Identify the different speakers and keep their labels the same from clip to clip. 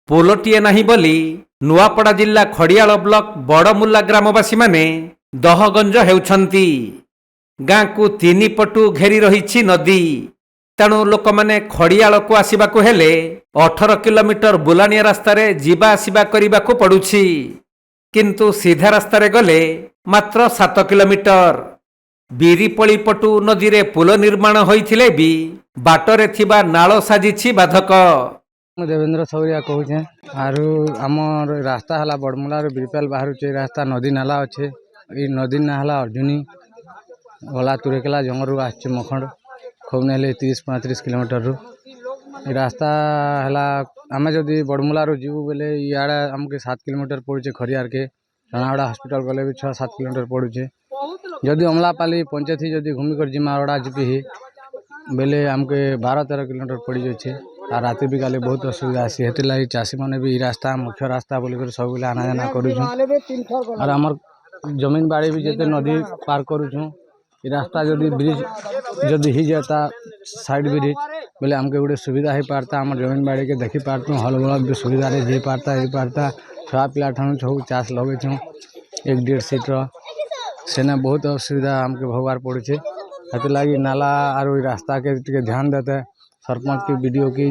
Speaker 1: ପୋଲଟିଏ ନାହିଁ ବୋଲି ନୂଆପଡ଼ା ଜିଲ୍ଲା ଖଡ଼ିଆଳ ବ୍ଲକ ବଡ଼ମୁଲା ଗ୍ରାମବାସୀ ମାନେ ଦହଗଞ୍ଜ ହେଉଛନ୍ତି। ଗାଁକୁ ତିନିପଟୁ ଘେରି ରହିଛି ନଦୀ। ତେଣୁ ଲୋକମାନେ ଖଡ଼ିଆଳକୁ ଆସିବାକୁ ହେଲେ 18 କିଲୋମିଟର ବୁଲାଣିଆ ରାସ୍ତାରେ ଯିବା ଆସିବା କରିବାକୁ ପଡ଼ୁଛି। କିନ୍ତୁ ସିଧା ରାସ୍ତାରେ ଗଲେ ମାତ୍ର 7 କିଲୋମିଟର। ବିରିପଳି ପଟୁ ନଦୀରେ ପୋଲ ନିର୍ମାଣ ହୋଇଥିଲେ ବି ବାଟରେ ଥିବା ନାଳ ସାଜିଛି ବାଧକ।
Speaker 2: ମୁଁ ଦେବେନ୍ଦ୍ର ସୌରିଆ କହୁଛେ। ଆରୁ ଆମର ରାସ୍ତା ହେଲା ବଡ଼ମୁଲାରୁ ବିରିପାଲ ବାହାରୁଛେ। ରାସ୍ତା ନଦୀ ନାଲା ଅଛେ। ଏଇ ନଦୀ ନା ହେଲା ଅର୍ଜୁନି ଗଲା ତୁରେକେଲା ଜଙ୍ଗଲରୁ ଆସିଛେ ମଖଣ୍ଡ ଖୁବ୍ ନେଲେ 30-35 କିଲୋମିଟରରୁ। ଏ ରାସ୍ତା ହେଲା ଆମେ ଯଦି ବଡ଼ମୁଲାରୁ ଯିବୁ ବୋଲେ ଇଆଡ଼େ ଆମକୁ 7 କିଲୋମିଟର ପଡ଼ୁଛେ ଖରିଆରକେ। ରଣାଗଡ଼ା ହସ୍ପିଟାଲ ଗଲେ ବି 6-7 କିଲୋମିଟର ପଡ଼ୁଛେ। ଯଦି ଅମଲାପାଲି ପଞ୍ଚାୟତ ଯଦି ଘୁମିକରି ଯିମା ଅଡ଼ା ଯିବି ବେଲେ ଆମକୁ 12-13 କିଲୋମିଟର ପଡ଼ିଯାଉଛେ। আর রাতে বি গেলে বহুত অসুবিধা আছে। হেতিরলাগি চাষীମାନେ ବି এই রাস্তা মুখ্য রাস্তা বলিকରି ସବୁବେଳେ আনাজানা କରୁଛୁଁ। আর আমার জমিন বাড়ি ବି যেতে নদী পার করুছুঁ। এই রাস্তা যদি ব্রিজ যদি ହେଇଯାତା সাইড ব্রিজ ବୋଲେ ଆମକୁ ଗୋଟେ ସୁବିଧା ହେଇପାରତା। ଆମର ଜମିନ ବାଡ଼ିକେ ଦେଖି ପାରତୁଁ। ହଳ ବଳଦ ବି ସୁବିଧାରେ ଯାଇପାରତା ହେଇପାରତା। ଛୁଆ ପିଲା ଠାନୁ ସବୁ ଚାଷ ଲଗେଇଛୁଁ 1-1.5 ସିଟ୍ର। ସେନେ ବହୁତ ଅସୁବିଧା ଆମକୁ ଭୋଗବାର ପଡ଼ୁଛେ। ହେଥିରଲାଗି ନାଲା ଆରୁ এই ରାସ୍ତାକେ ଟିକେ ଧ୍ୟାନ ଦେତେ सरपंच की वीडियो की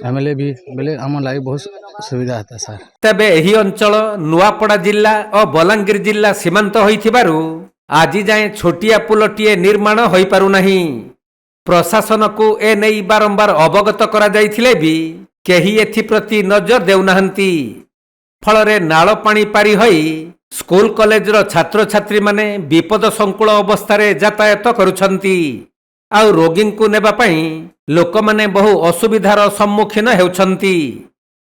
Speaker 2: एमएलए भी बोले आम लगे बहुत सुविधा होता सर।
Speaker 1: तेबे एही अंचल नुआपड़ा जिला और बलांगीर जिला सीमांत होइथिबारु आजि जाए छोटिया पुलटिए निर्माण होई पारु नाही। प्रशासन को ए नहीं बारंबार अवगत करा जाइथिले भी केही एथि प्रति नजर देउनाहंती। फलरे नाळ पानी पारी होई स्कूल कॉलेज रो छात्र छात्री माने विपद संकुल अवस्था यातायात करुछंती। आउ रोगी को नेबा पई लोक माने बहु असुविधार सम्मुखीन हेउछंती।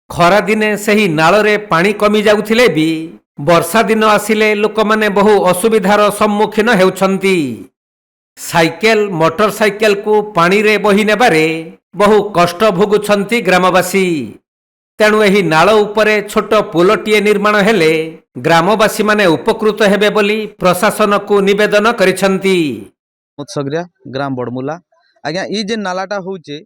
Speaker 1: खरा दिने सही नाଳରେ पानी कमी जाउथिले भी वर्षा दिन आसिले लोक माने बहु असुविधार सम्मुखीन हेउछंती। साइकेल मोटरसाइकेल को पानी रे बही नेबारे बहु कष्ट भोगुछंती ग्रामवासी। तेणु एही नाळ उपरे छोट पुलटिए निर्माण हेले ग्रामवासी माने उपकृत हेबे बोली प्रशासन को निवेदन करिछंती।
Speaker 3: मुत्सगरिया ग्राम बड़मुला आज्ञा ई जे नालाटा होचे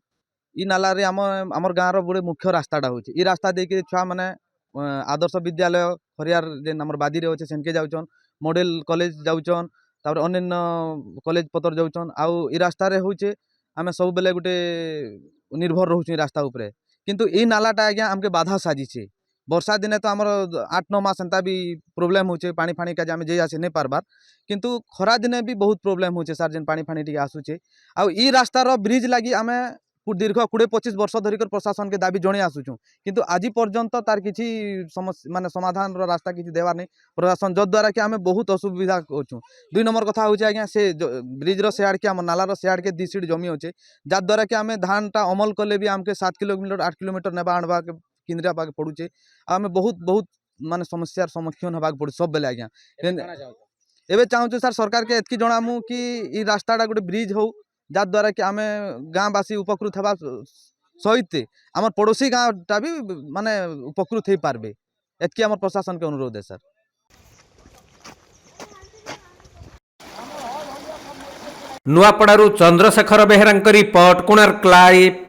Speaker 3: ई नाला रे आमर गाँव रो गोटे मुख्य रास्ताटा होचे। ई रास्ता देके छुआ माने आदर्श विद्यालय खरियार जे नंबर बादी रे होचे सेनके जाउचन, मॉडल कॉलेज जाउचन, तापर अन्य कॉलेज पतर जाउचन। आउ ई रास्ता रे होचे आमे सब बेले गोटे निर्भर रहउची रास्ता ऊपरे। किंतु ई नालाटा आज्ञा हमके बाधा साजिचे। वर्षा दिने तो आमर 8-9 मास एंता भी प्रोब्लेम होचे पानी फानी का आमे जे आसे नहीं पारबार। किंतु खरा दिने भी बहुत प्रोब्लेम होचे सर जेन पानी फानी टिके आसुचे। आ ई रास्ता रो ब्रिज लागी आमे दीर्घ 20-25 वर्ष धरिकर प्रशासन के दाबी जणे आसुचु। किंतु आज पर्यंत तार किछि समस्या माने समाधान रो रास्ता किछि देवार नहीं प्रशासन जद्वारा कि आमे बहुत असुविधा होचु। 2 नंबर कथा होचे आज्ञा से ब्रिज रो सेआड के आम नाला रो सेआड के 2 सीट जमी होचे जद्वारा कि आमे धानटा अमल कले भी आमके 7 किलोमीटर 8 किलोमीटर नेबा आणबा के किंद्रा पाके पड़ुचे। आमे बहुत माने समस्यार सम्मुखीन होबाक पड़ु सब बेले आज्ञा। एबे चाहूँ सर सरकार के एतकी जणामु कि ई रास्ताटा गोटे ब्रिज हो जद्वारा कि आमे गाँववासी उपकृत हवा सहित आम पड़ोसी गाँवटा भी माने उपकृत हो पारबे। एतकी आम प्रशासन के अनुरोध है सर।
Speaker 1: नुआपड़ारू चंद्रशेखर बेहेरांक रिपोर्ट कोणार्क लाइव।